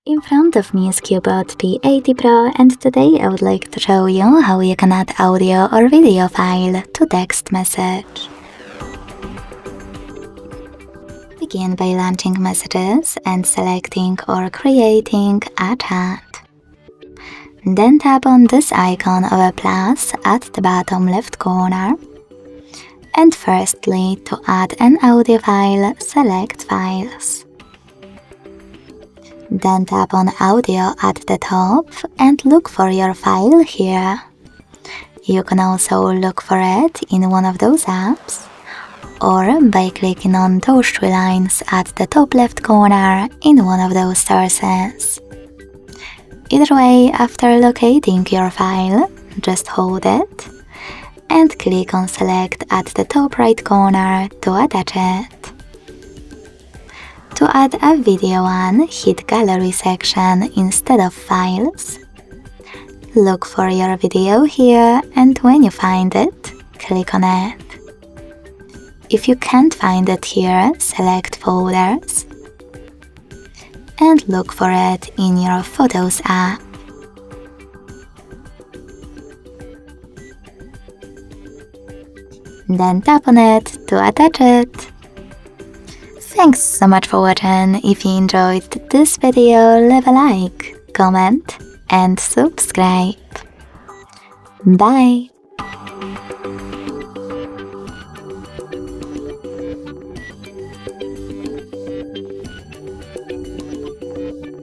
In front of me is Cubot P80 Pro, and today I would like to show you how you can add audio or video file to text message. Begin by launching messages and selecting or creating a chat. Then tap on this icon of a plus at the bottom left corner. And firstly, to add an audio file, select Files. Then tap on Audio at the top and look for your file here. You can also look for it in one of those apps, or by clicking on those three lines at the top left corner in one of those sources. Either way, after locating your file, just hold it and click on Select at the top right corner to attach it. To add a video one, hit Gallery section instead of Files. Look for your video here, and when you find it, click on it. If you can't find it here, select Folders and look for it in your Photos app. Then tap on it to attach it. Thanks so much for watching. If you enjoyed this video, leave a like, comment and subscribe. Bye!